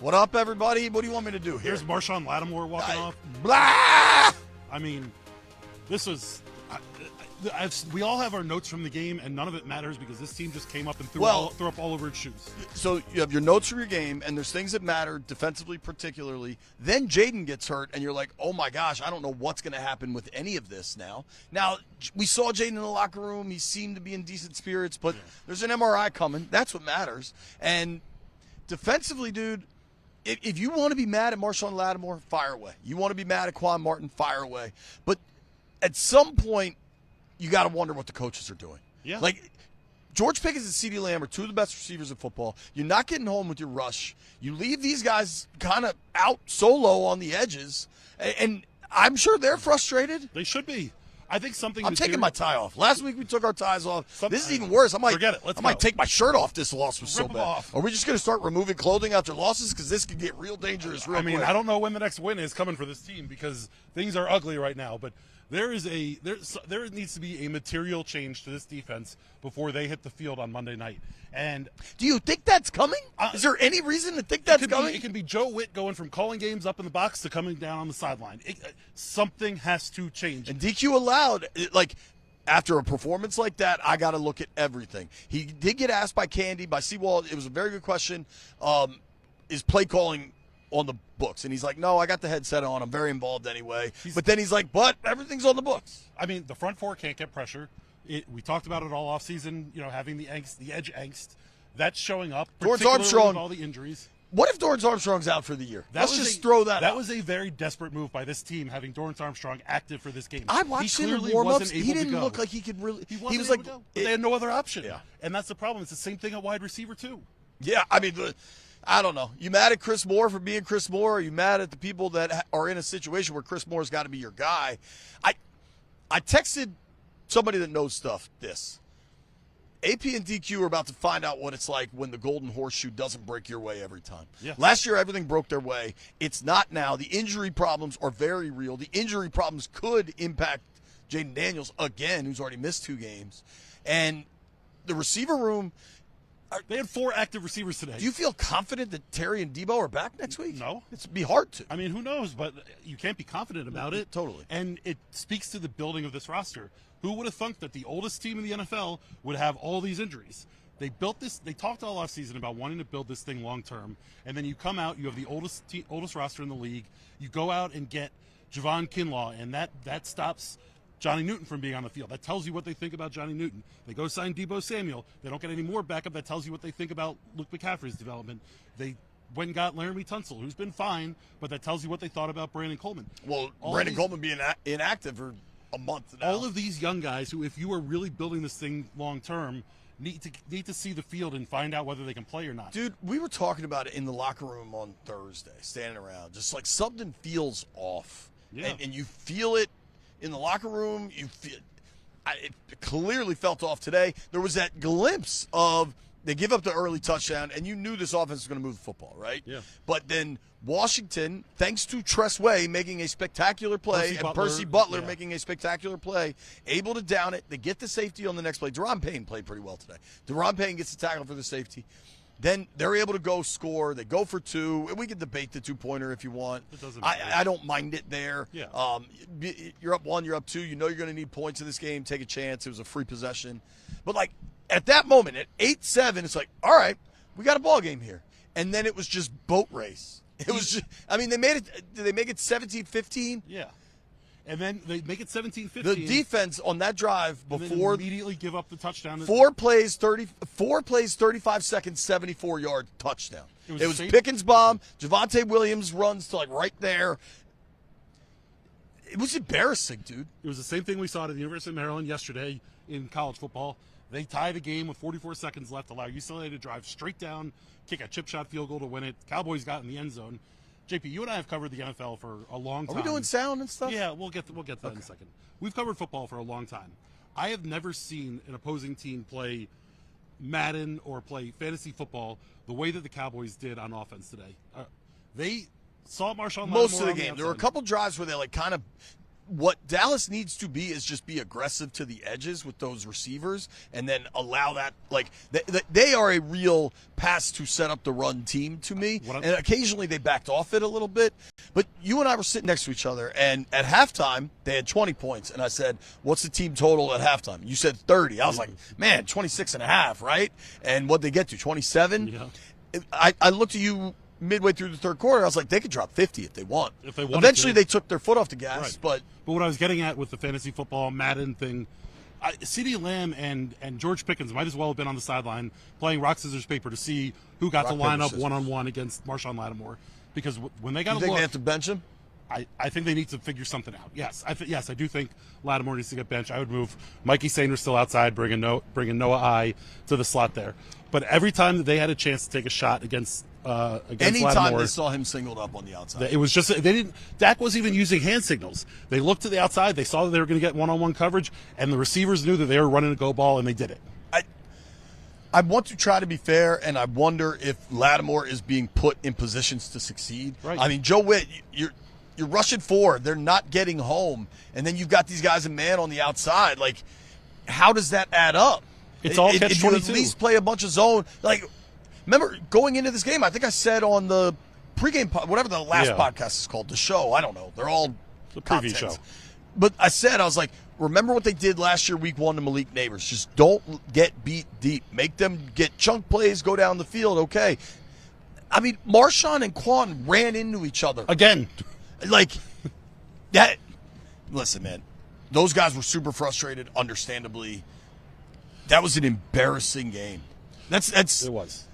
What up, everybody? What do you want me to do here? Here's Marshawn Lattimore walking off. Blah! I mean, this was... we all have our notes from the game, and none of it matters because this team just came up and threw up all over its shoes. So you have your notes from your game, and there's things that matter, defensively particularly. Then Jayden gets hurt, and you're like, oh, my gosh, I don't know what's going to happen with any of this now. Now, we saw Jayden in the locker room. He seemed to be in decent spirits, but there's an MRI coming. That's what matters. And defensively, dude, if you want to be mad at Marshawn Lattimore, fire away. You want to be mad at Quan Martin, fire away. But at some point, you got to wonder what the coaches are doing. Yeah. Like, George Pickens and CeeDee Lamb are two of the best receivers in football. You're not getting home with your rush. You leave these guys kind of out solo on the edges, and I'm sure they're frustrated. They should be. I think something. I'm taking my tie off. Last week we took our ties off. This is even worse. Forget it. I might take my shirt off. This loss was so Rip 'em bad. off. Are we just going to start removing clothing after losses? Because this could get real dangerous real quick. I don't know when the next win is coming for this team because things are ugly right now. But there needs to be a material change to this defense before they hit the field on Monday night. And do you think that's coming? Is there any reason to think that's coming? It can be Joe Witt going from calling games up in the box to coming down on the sideline. Something has to change. And DQ allowed, after a performance like that, I got to look at everything. He did get asked by Seawald. It was a very good question. Is play calling on the books? And he's like, no, I got the headset on. I'm very involved anyway. But then he's like, but everything's on the books. I mean, the front four can't get pressure. We talked about it all offseason, having the edge angst. That's showing up, particularly with all the injuries. What if Dorrance Armstrong's out for the year? Let's just throw that out. That was a very desperate move by this team, having Dorrance Armstrong active for this game. I watched him in warm-ups. He didn't look like he could really. He was like, they had no other option. Yeah. And that's the problem. It's the same thing at wide receiver, too. Yeah, I mean, I don't know. You mad at Chris Moore for being Chris Moore? Or are you mad at the people that are in a situation where Chris Moore's got to be your guy? I texted somebody that knows stuff this. AP and DQ are about to find out what it's like when the golden horseshoe doesn't break your way every time. Yeah. Last year, everything broke their way. It's not now. The injury problems are very real. The injury problems could impact Jayden Daniels again, who's already missed 2 games. And the receiver room, they had 4 active receivers today. Do you feel confident that Terry and Debo are back next week? No. It'd be hard to. I mean, who knows? But you can't be confident about it. Totally. And it speaks to the building of this roster. Who would have thunk that the oldest team in the NFL would have all these injuries? They built this. They talked all offseason about wanting to build this thing long term, and then you come out. You have the oldest roster in the league. You go out and get Javon Kinlaw, and that stops Johnny Newton from being on the field. That tells you what they think about Johnny Newton. They go sign Deebo Samuel. They don't get any more backup. That tells you what they think about Luke McCaffrey's development. They went and got Laramie Tunsil, who's been fine, but that tells you what they thought about Brandon Coleman. Well, Brandon Coleman being inactive for a month now. All of these young guys who, if you are really building this thing long term, need to see the field and find out whether they can play or not. Dude, we were talking about it in the locker room on Thursday, standing around. Just like something feels off. Yeah. And you feel it in the locker room. It clearly felt off today. There was that glimpse of they give up the early touchdown, and you knew this offense was going to move the football, right? Yeah. But then Washington, thanks to Tress Way making a spectacular play Percy Butler making a spectacular play, able to down it. They get the safety on the next play. Deron Payne played pretty well today. Deron Payne gets the tackle for the safety. Then they're able to go score. They go for 2. We can debate the 2-pointer if you want. It doesn't matter. I don't mind it there. Yeah. You're up 1, you're up 2. You know you're going to need points in this game. Take a chance. It was a free possession. But, at that moment, at 8-7, it's like, all right, we got a ball game here. And then it was just boat race. It was just, they made it, did they make it 17-15? Yeah. And then they make it 17-15. The defense on that drive before immediately give up the touchdown. 4 plays, 35 seconds, 74-yard touchdown. It was Pickens' bomb. Javonte Williams runs to right there. It was embarrassing, dude. It was the same thing we saw at the University of Maryland yesterday in college football. They tie the game with 44 seconds left, allow UCLA to drive straight down, kick a chip shot field goal to win it. Cowboys got in the end zone. JP, you and I have covered the NFL for a long time. Are we doing sound and stuff? Yeah, we'll get to that in a second. We've covered football for a long time. I have never seen an opposing team play Madden or play fantasy football the way that the Cowboys did on offense today. They saw Marshawn Lattimore most of the game. There were a couple drives where they kind of what Dallas needs to be is just be aggressive to the edges with those receivers and then allow that. Like, they are a real pass to set up the run team to me. And occasionally they backed off it a little bit. But you and I were sitting next to each other, and at halftime, they had 20 points. And I said, what's the team total at halftime? You said 30. I was like, man, 26.5, right? And what'd they get to, 27? Yeah. I looked at you midway through the third quarter. I was like, they could drop 50 if they want. If they wanted Eventually, to. they took their foot off the gas. Right. But what I was getting at with the fantasy football Madden thing, CeeDee Lamb and George Pickens might as well have been on the sideline playing rock, scissors, paper to see who got to line up one-on-one against Marshawn Lattimore. Because when they got you think they have to bench him? I think they need to figure something out. Yes, I do think Lattimore needs to get benched. I would move Mikey Sanders still outside, bringing Noah I to the slot there. But every time that they had a chance to take a shot against anytime Lattimore, they saw him singled up on the outside, it was just they didn't. Dak wasn't even using hand signals. They looked to the outside. They saw that they were going to get one-on-one coverage, and the receivers knew that they were running a go ball, and they did it. I want to try to be fair, and I wonder if Lattimore is being put in positions to succeed. Right. I mean, Joe Witt, you're rushing forward. They're not getting home, and then you've got these guys in man on the outside. Like, how does that add up? It's all If you at catch-22. least play a bunch of zone. Like, remember going into this game, I think I said on the pregame, whatever the last podcast is called, the show. I don't know. They're all The preview contents. show. But I was like, remember what they did last year, week 1 to Malik Neighbors. Just don't get beat deep. Make them get chunk plays, go down the field, okay. I mean, Marshawn and Quan ran into each other. Again. Like, that. Listen, man, those guys were super frustrated, understandably. That was an embarrassing game. It was.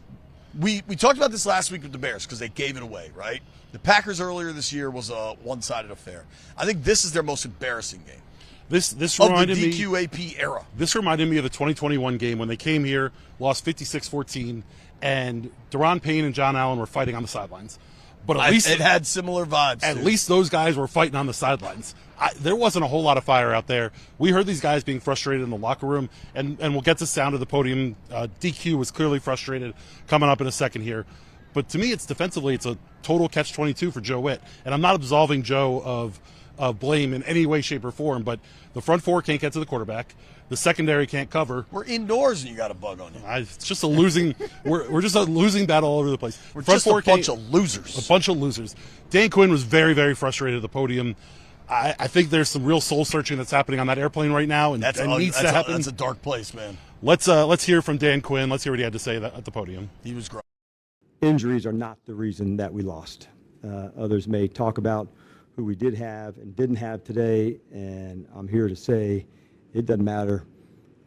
We talked about this last week with the Bears because they gave it away, right? The Packers earlier this year was a one-sided affair. I think this is their most embarrassing game. This of reminded the me DQAP era. This reminded me of the 2021 game when they came here, lost 56-14, and Deron Payne and John Allen were fighting on the sidelines. But at least it had similar vibes. At dude. least those guys were fighting on the sidelines. There wasn't a whole lot of fire out there. We heard these guys being frustrated in the locker room, and we'll get to sound of the podium. DQ was clearly frustrated coming up in a second here. But to me, it's a total catch-22 for Joe Witt. And I'm not absolving Joe of blame in any way, shape, or form, but the front four can't get to the quarterback. The secondary can't cover. We're indoors and you got a bug on you. It's just a losing. we're just a losing battle all over the place. We're just a bunch of losers. A bunch of losers. Dan Quinn was very, very frustrated at the podium. I think there's some real soul searching that's happening on that airplane right now, and that needs to happen. That's a dark place, man. Let's hear from Dan Quinn. Let's hear what he had to say at the podium. He was great. Injuries are not the reason that we lost. Others may talk about who we did have and didn't have today, and I'm here to say it doesn't matter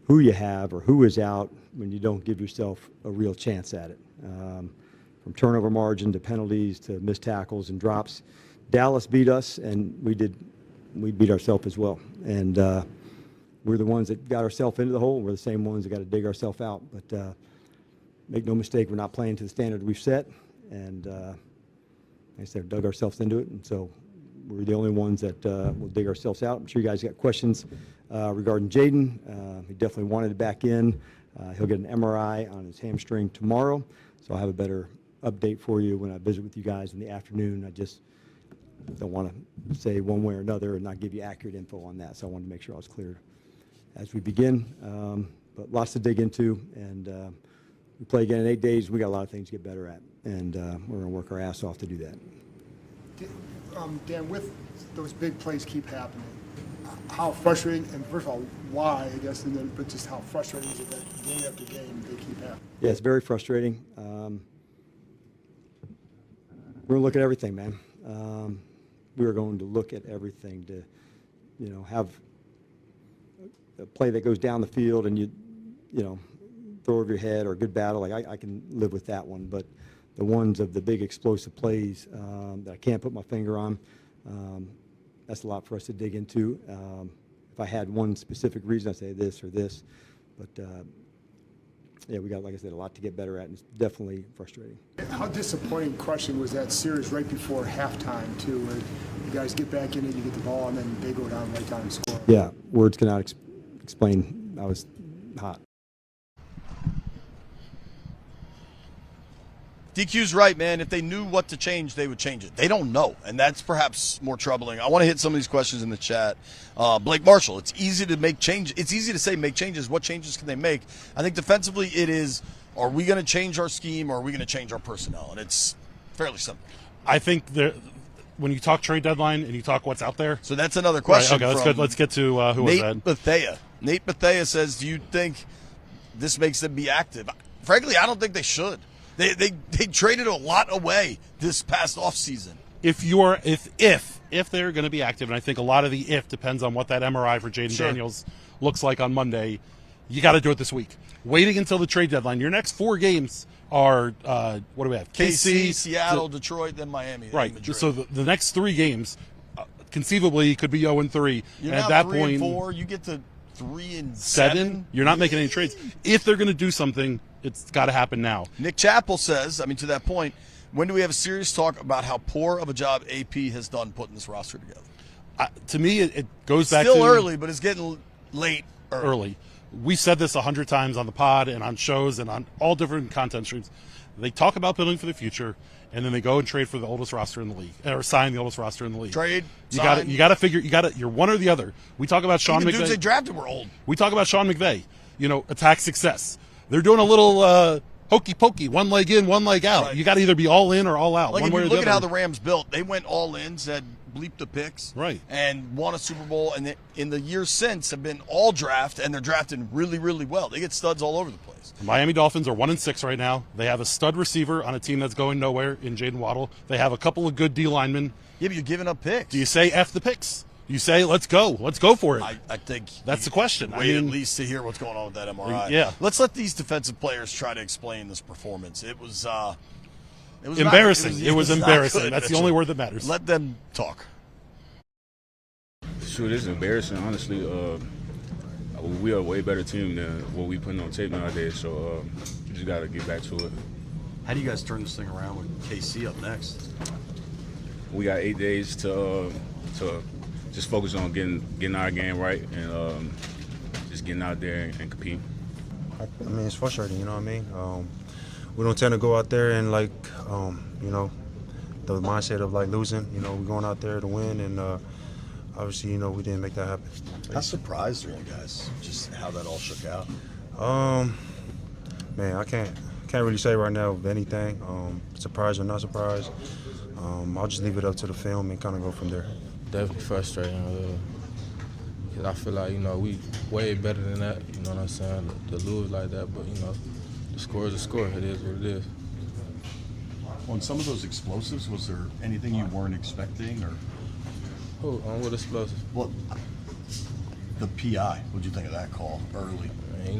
who you have or who is out when you don't give yourself a real chance at it. From turnover margin to penalties to missed tackles and drops, Dallas beat us, and we beat ourselves as well. And we're the ones that got ourselves into the hole. We're the same ones that got to dig ourselves out. But make no mistake, we're not playing to the standard we've set, and like I said, dug ourselves into it, and so we're the only ones that will dig ourselves out. I'm sure you guys got questions regarding Jayden. He definitely wanted it back in. He'll get an MRI on his hamstring tomorrow, so I'll have a better update for you when I visit with you guys in the afternoon. I just don't want to say one way or another and not give you accurate info on that, so I wanted to make sure I was clear as we begin. But lots to dig into, and we play again in 8 days. We got a lot of things to get better at, and we're going to work our ass off to do that. Dan, with those big plays keep happening, how frustrating, and first of all, why, I guess, and then, but just how frustrating is it that game after game they keep happening? Yeah, it's very frustrating. We're going to look at everything, man. We are going to look at everything to, have a play that goes down the field and you throw over your head or a good battle. Like I can live with that one, but the ones of the big explosive plays that I can't put my finger on, that's a lot for us to dig into. If I had one specific reason, I'd say this or this, but yeah, we got, like I said, a lot to get better at, and it's definitely frustrating. How disappointing crushing was that series right before halftime, too, where you guys get back in it, you get the ball, and then they go down right down and score? Yeah, words cannot explain. I was hot. DQ's right, man. If they knew what to change, they would change it. They don't know, and that's perhaps more troubling. I want to hit some of these questions in the chat. Blake Marshall, it's easy to make change. It's easy to say make changes. What changes can they make? I think defensively it is, are we going to change our scheme or are we going to change our personnel? And it's fairly simple. I think when you talk trade deadline and you talk what's out there. So that's another question. Right, okay, let's get to who was that? Nate Bethea. Nate Bethea says, do you think this makes them be active? Frankly, I don't think they should. They traded a lot away this past offseason. If they're going to be active, and I think a lot of the if depends on what that MRI for Jayden Daniels looks like on Monday, you got to do it this week. Waiting until the trade deadline. Your next 4 games are, what do we have? KC, Seattle, Detroit, then Miami. Right. Madrid. So the next 3 games, conceivably, could be 0-3. You're and now at that 3 point, and 4. You get to 3 and 7. You're not making any trades. If they're going to do something, it's got to happen now. Nick Chappell says, to that point, when do we have a serious talk about how poor of a job AP has done putting this roster together? To me, it goes back Still to early, but it's getting late early. We've said this 100 times on the pod and on shows and on all different content streams. They talk about building for the future, and then they go and trade for the oldest roster in the league, or sign the oldest roster in the league. Trade. You got to figure. You're one or the other. We talk about Sean Even McVay. dudes they drafted were old. We talk about Sean McVay. Attack success. They're doing a little hokey pokey, one leg in, one leg out. Right. You got to either be all in or all out. Like one if way you or the look at other. how the Rams built, they went all in, said bleep the picks, right, and won a Super Bowl. And in the years since, have been all draft, and they're drafting really, really well. They get studs all over the place. The Miami Dolphins are 1-6 right now. They have a stud receiver on a team that's going nowhere in Jayden Waddle. They have a couple of good D linemen. Yeah, but you're giving up picks. Do you say F the picks? You say let's go for it. I think that's the question. Wait at least to hear what's going on with that MRI. Yeah, let's let these defensive players try to explain this performance. It was embarrassing. It was embarrassing. Good, that's Mitchell. the only word that matters. Let them talk. Sure, this is embarrassing. Honestly, we are a way better team than what we putting on tape nowadays. So we just got to get back to it. How do you guys turn this thing around with KC up next? We got 8 days to just focus on getting our game right and just getting out there and compete. I mean, it's frustrating, you know what I mean? We don't tend to go out there and, the mindset of, losing. We're going out there to win, and obviously, we didn't make that happen. How surprised are you guys, just how that all shook out? Man, I can't really say right now of anything, surprised or not surprised. I'll just leave it up to the film and kind of go from there. Definitely frustrating because I feel like, we way better than that, you know what I'm saying, to lose like that, but, the score is a score. It is what it is. On some of those explosives, was there anything you weren't expecting? Or what explosives? Well, the PI, what'd you think of that call early?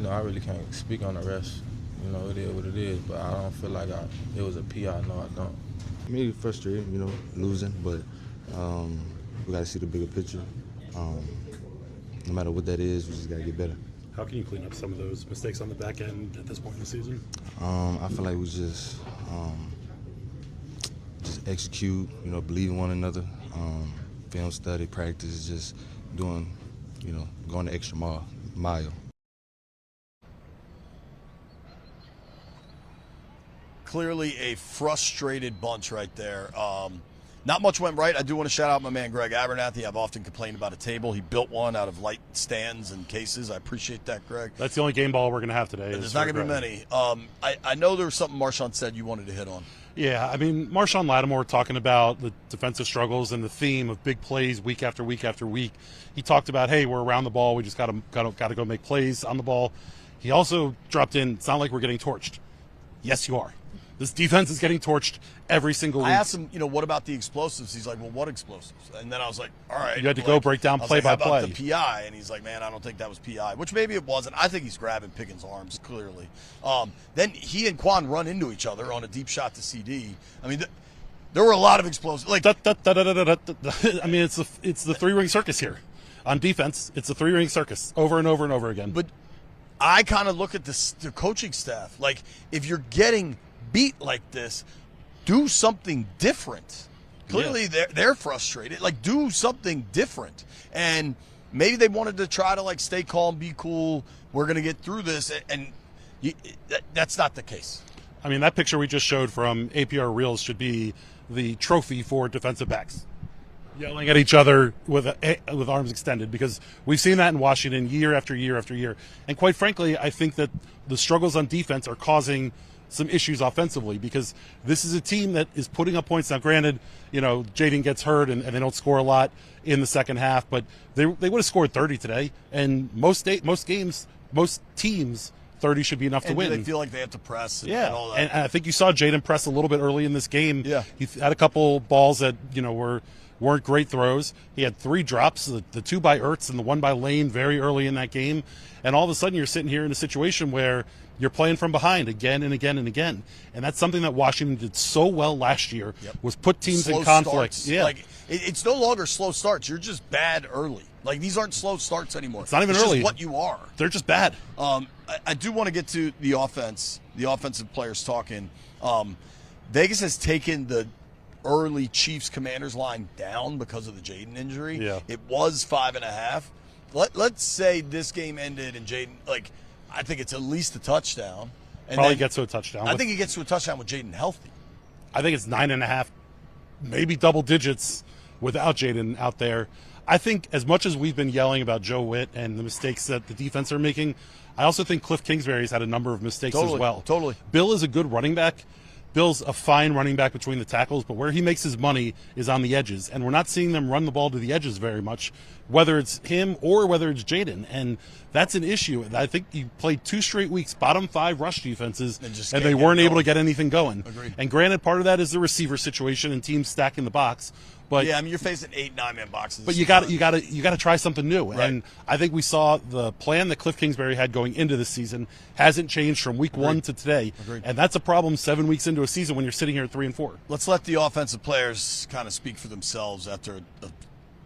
I really can't speak on the rest. It is what it is, but I don't feel like it was a PI. No, I don't. Maybe frustrated, losing, but we got to see the bigger picture. No matter what that is, we just got to get better. How can you clean up some of those mistakes on the back end at this point in the season? I feel like we just execute, believe in one another, film study, practice, just doing, going the extra mile. Clearly a frustrated bunch right there. Not much went right. I do want to shout out my man Greg Abernathy. I've often complained about a table. He built one out of light stands and cases. I appreciate that, Greg. That's the only game ball we're going to have today. There's not going to be many. I know there was something Marshawn said you wanted to hit on. Yeah, Marshawn Lattimore talking about the defensive struggles and the theme of big plays week after week after week. He talked about, hey, we're around the ball. We just got to go make plays on the ball. He also dropped in, it's not like we're getting torched. Yes, you are. This defense is getting torched every single week. I asked him, what about the explosives? He's like, well, what explosives? And then I was like, all right. You had to go break down play by play. How about the PI? And he's like, man, I don't think that was PI, which maybe it wasn't. I think he's grabbing Pickens' arms, clearly. Then he and Quinn run into each other on a deep shot to CD. There were a lot of explosives. It's the three-ring circus here. On defense, it's a three-ring circus over and over and over again. But I kind of look at the coaching staff. Like, if you're getting beat like this, do something different. Clearly, they're frustrated. Like, do something different. And maybe they wanted to try to, stay calm, be cool. We're going to get through this. And that's not the case. I mean, that picture we just showed from APR Reels should be the trophy for defensive backs, yelling at each other with arms extended, because we've seen that in Washington year after year after year. And quite frankly, I think that the struggles on defense are causing some issues offensively, because this is a team that is putting up points. Now, granted, Jayden gets hurt and they don't score a lot in the second half, but they would have scored 30 today. And most games, most teams, 30 should be enough to win. They feel like they have to press and all that. And I think you saw Jayden press a little bit early in this game. Yeah. He had a couple balls that, weren't great throws. He had 3 drops, the 2 by Ertz and the 1 by Lane very early in that game. And all of a sudden you're sitting here in a situation where you're playing from behind again and again and again. And that's something that Washington did so well last year, was put teams slow in conflict. Starts. Yeah. Like, it's no longer slow starts. You're just bad early. Like, these aren't slow starts anymore. It's not even it's early. Just what you are. They're just bad. I do want to get to the offense, the offensive players talking. Vegas has taken the early Chiefs-Commanders line down because of the Jayden injury. Yeah. It was 5.5. Let's say this game ended and Jayden, I think it's at least a touchdown. And Probably gets to a touchdown. I think he gets to a touchdown with Jayden healthy. I think it's 9.5, maybe double digits without Jayden out there. I think as much as we've been yelling about Joe Witt and the mistakes that the defense are making, I also think Cliff Kingsbury's had a number of mistakes as well. Totally. Bill is a good running back. Bill's a fine running back between the tackles, but where he makes his money is on the edges. And we're not seeing them run the ball to the edges very much, whether it's him or whether it's Jayden. And that's an issue. I think you played 2 straight weeks, bottom 5 rush defenses, and they weren't able to get anything going. Agreed. And granted, part of that is the receiver situation and teams stacking the box. But yeah, I mean, you're facing 8, 9-man boxes. But you got to try something new. Right. And I think we saw the plan that Cliff Kingsbury had going into this season hasn't changed from week 1 to today. Agreed. And that's a problem 7 weeks into a season when you're sitting here at 3-4. Let's let the offensive players kind of speak for themselves after a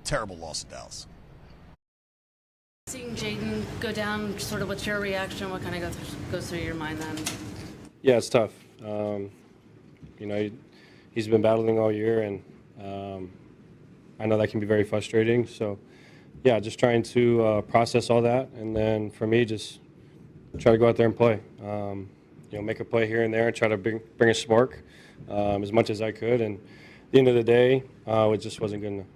terrible loss at Dallas. Seeing Jayden go down, sort of what's your reaction? What kind of goes through your mind then? Yeah, it's tough. He's been battling all year, and I know that can be very frustrating. So, yeah, just trying to process all that, and then for me, just try to go out there and play. Make a play here and there, and try to bring a spark as much as I could. And at the end of the day, it just wasn't good enough.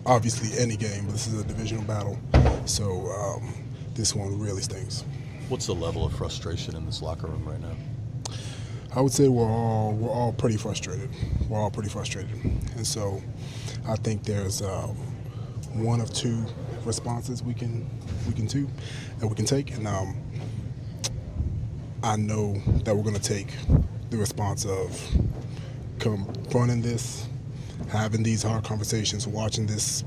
Obviously, any game, but this is a divisional battle, so this one really stings. What's the level of frustration in this locker room right now? I would say we're all pretty frustrated. We're all pretty frustrated, and so I think there's one of 2 responses we can take, and I know that we're going to take the response of confronting this, having these hard conversations, watching this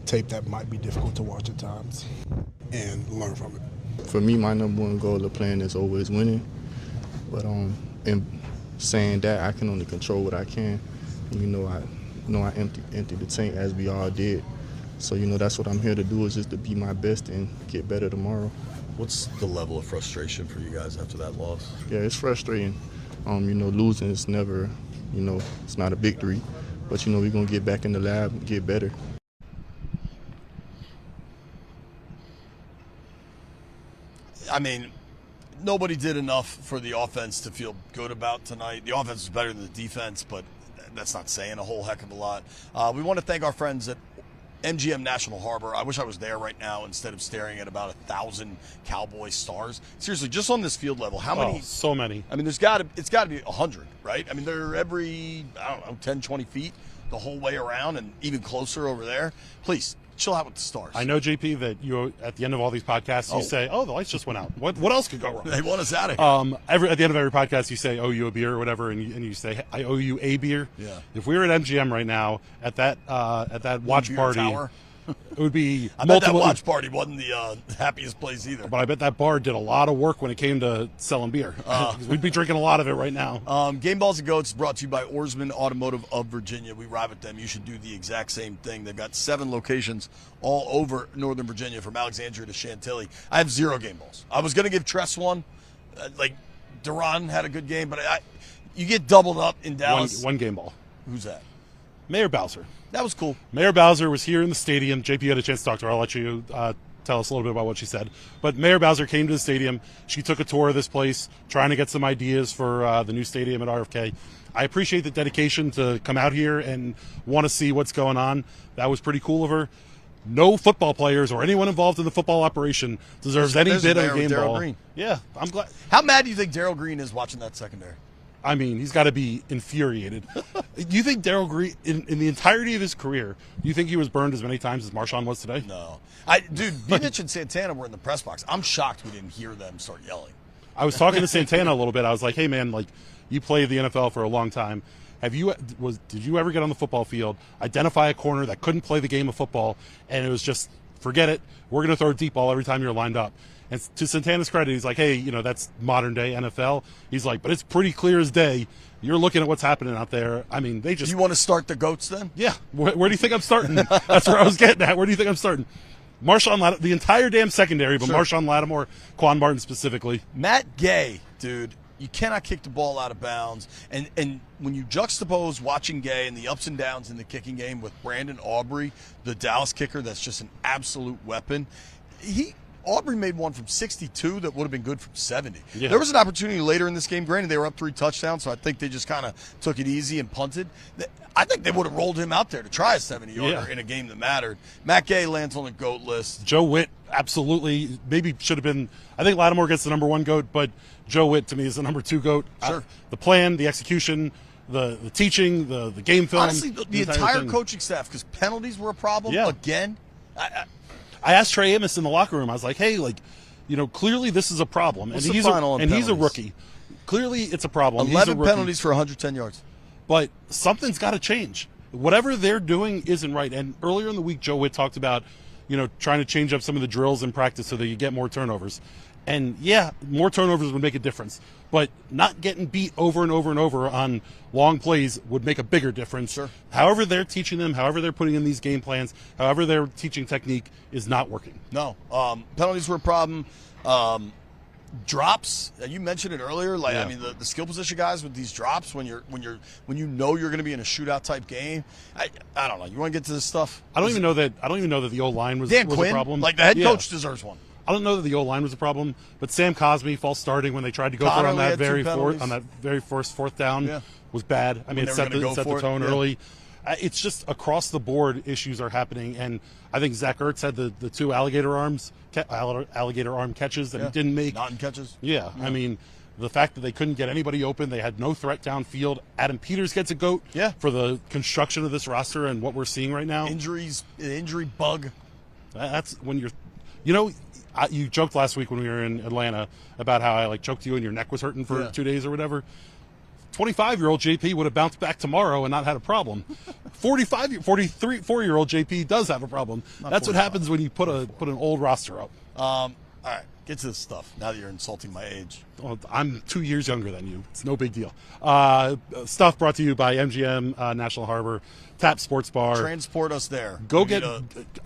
tape that might be difficult to watch at times, and learn from it. For me, my number 1 goal of playing is always winning. But in saying that, I can only control what I can. I empty the tank as we all did. So that's what I'm here to do, is just to be my best and get better tomorrow. What's the level of frustration for you guys after that loss? Yeah, it's frustrating. Losing is never, it's not a victory. But, we're going to get back in the lab and get better. I mean, nobody did enough for the offense to feel good about tonight. The offense was better than the defense, but that's not saying a whole heck of a lot. We want to thank our friends at MGM National Harbor. I wish I was there right now instead of staring at about 1,000 Cowboy stars. Seriously, just on this field level, how many? So many. I mean, it's got to be 100, right? I mean, they're every, 10, 20 feet the whole way around and even closer over there. Please, chill out with the stars. I know, JP, that you at the end of all these podcasts, you say, the lights just went out. What else could go wrong? They want us out of here. At the end of every podcast, you say, owe you a beer or whatever, and you say, I owe you a beer. Yeah. If we were at MGM right now at that watch party, tower. It would be I bet that watch party wasn't the happiest place either. But I bet that bar did a lot of work when it came to selling beer. We'd be drinking a lot of it right now. Game Balls and Goats is brought to you by Oarsman Automotive of Virginia. We ride with them. You should do the exact same thing. They've got 7 locations all over Northern Virginia, from Alexandria to Chantilly. I have 0 game balls. I was going to give Tress one. Duran had a good game, but you get doubled up in Dallas. One game ball. Who's that? Mayor Bowser. That was cool. Mayor Bowser was here in the stadium. JP had a chance to talk to her. I'll let you tell us a little bit about what she said. But Mayor Bowser came to the stadium. She took a tour of this place, trying to get some ideas for the new stadium at RFK. I appreciate the dedication to come out here and want to see what's going on. That was pretty cool of her. No football players or anyone involved in the football operation deserves any bit of a game ball. Green. Yeah, I'm glad. How mad do you think Darrell Green is watching that secondary? I mean, he's got to be infuriated. Do you think Darrell Green, in the entirety of his career, do you think he was burned as many times as Marshawn was today? No. Dude, Mitch and Santana were in the press box. I'm shocked we didn't hear them start yelling. I was talking to Santana a little bit. I was like, hey, man, like, you played the NFL for a long time. Did you ever get on the football field, identify a corner that couldn't play the game of football, and it was just, forget it, we're going to throw a deep ball every time you're lined up? And to Santana's credit, he's like, hey, that's modern day NFL. He's like, but it's pretty clear as day. You're looking at what's happening out there. I mean, they just... You want to start the GOATs then? Yeah. Where do you think I'm starting? That's where I was getting at. Where do you think I'm starting? The entire damn secondary, but sure. Marshawn Lattimore, Quan Martin specifically. Matt Gay, dude, you cannot kick the ball out of bounds. And when you juxtapose watching Gay and the ups and downs in the kicking game with Brandon Aubrey, the Dallas kicker that's just an absolute weapon, Aubrey made one from 62 that would have been good from 70. Yeah. There was an opportunity later in this game. Granted, they were up 3 touchdowns, so I think they just kind of took it easy and punted. I think they would have rolled him out there to try a 70-yarder in a game that mattered. Matt Gay lands on the GOAT list. Joe Witt, absolutely, maybe should have been. I think Lattimore gets the number 1 GOAT, but Joe Witt, to me, is the number 2 GOAT. Sure. The plan, the execution, the teaching, the game film. Honestly, the entire coaching staff, because penalties were a problem again. I asked Trey Amos in the locker room. I was like, "Hey, clearly this is a problem, and he's a rookie. Clearly, it's a problem. 11 penalties for 110 yards, but something's got to change. Whatever they're doing isn't right." And earlier in the week, Joe Witt talked about, trying to change up some of the drills in practice so that you get more turnovers. And yeah, more turnovers would make a difference, but not getting beat over and over and over on long plays would make a bigger difference. Sure. However they're teaching them, however they're putting in these game plans, however they're teaching technique is not working. No. Penalties were a problem. Drops, you mentioned it earlier. I mean, the skill position guys with these drops when you know you're going to be in a shootout type game. I don't know. You want to get to this stuff? I don't even know that the O-line was Dan was Quinn, a problem. Like the head coach deserves one. I don't know that the O-line was a problem, but Sam Cosmi false starting when they tried to go for it on that very first fourth down was bad. I mean, it set the tone early. It's just across the board issues are happening, and I think Zach Ertz had the 2 alligator arm catches that he didn't make. Not in catches. Yeah, I mean, the fact that they couldn't get anybody open, they had no threat downfield. Adam Peters gets a GOAT for the construction of this roster and what we're seeing right now. Injury bug. That's when you're, you joked last week when we were in Atlanta about how I choked you and your neck was hurting for 2 days or whatever. 25-year-old JP would have bounced back tomorrow and not had a problem. 44-year-old JP does have a problem. That's what happens when you put an old roster up. All right, get to this stuff. Now that you're insulting my age. Well, I'm 2 years younger than you. It's no big deal. Stuff brought to you by MGM National Harbor, Tap Sports Bar. Transport us there.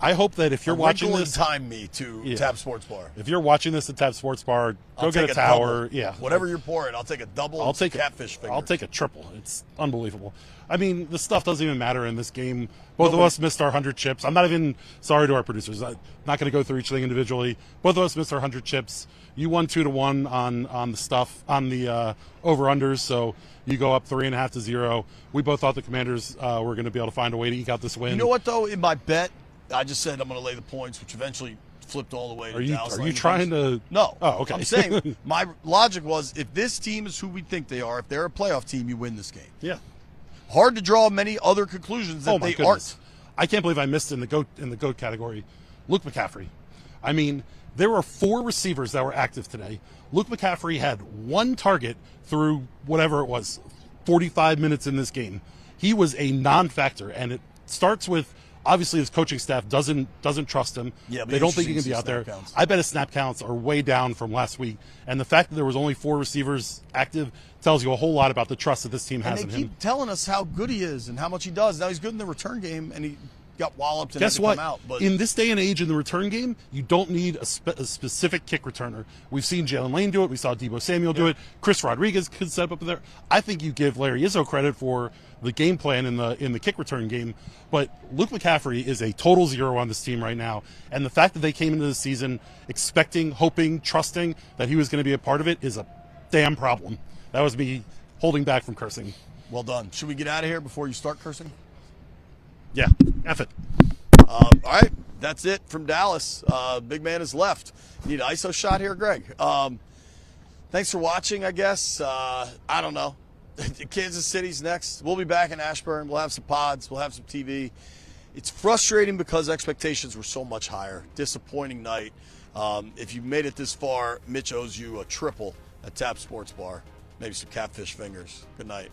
I hope that if you're watching this, time me to Tap Sports Bar. If you're watching this at Tap Sports Bar, go get a tower. Yeah, whatever you're pouring, I'll take a double. I'll take catfish finger. I'll take a triple. It's unbelievable. I mean, the stuff doesn't even matter in this game. Both of us missed our 100 chips. I'm not even sorry to our producers. I'm not going to go through each thing individually. Both of us missed our 100 chips. You won 2-1 on the stuff on the over-unders, so you go up 3.5-0. We both thought the Commanders were going to be able to find a way to eke out this win. You know what, though? In my bet, I just said I'm going to lay the points, which eventually flipped all the way to Dallas. Are you trying to? No. Oh, okay. I'm saying my logic was if this team is who we think they are, if they're a playoff team, you win this game. Yeah. Hard to draw many other conclusions that they aren't. I can't believe I missed in the GOAT category. Luke McCaffrey. I mean, there were 4 receivers that were active today. Luke McCaffrey had 1 target through whatever it was, 45 minutes in this game. He was a non-factor, and it starts with obviously his coaching staff doesn't trust him. Yeah, they don't think he can be out there. Counts. I bet his snap counts are way down from last week, and the fact that there was only 4 receivers active tells you a whole lot about the trust that this team has in him. And they keep telling us how good he is and how much he does. Now he's good in the return game, and got walloped and Guess had to what? come out. But In this day and age in the return game, you don't need a specific kick returner. We've seen Jalen Lane do it. We saw Deebo Samuel do it. Chris Rodriguez could step up there. I think you give Larry Izzo credit for the game plan in the kick return game. But Luke McCaffrey is a total zero on this team right now. And the fact that they came into the season expecting, hoping, trusting that he was going to be a part of it is a damn problem. That was me holding back from cursing. well done. Should we get out of here before you start cursing? Yeah, F it. All right, that's it from Dallas. Big man is left. Need an ISO shot here, Greg. Thanks for watching, I guess. I don't know. Kansas City's next. We'll be back in Ashburn. We'll have some pods. We'll have some TV. It's frustrating because expectations were so much higher. Disappointing night. If you made it this far, Mitch owes you a triple at Tap Sports Bar. Maybe some catfish fingers. Good night.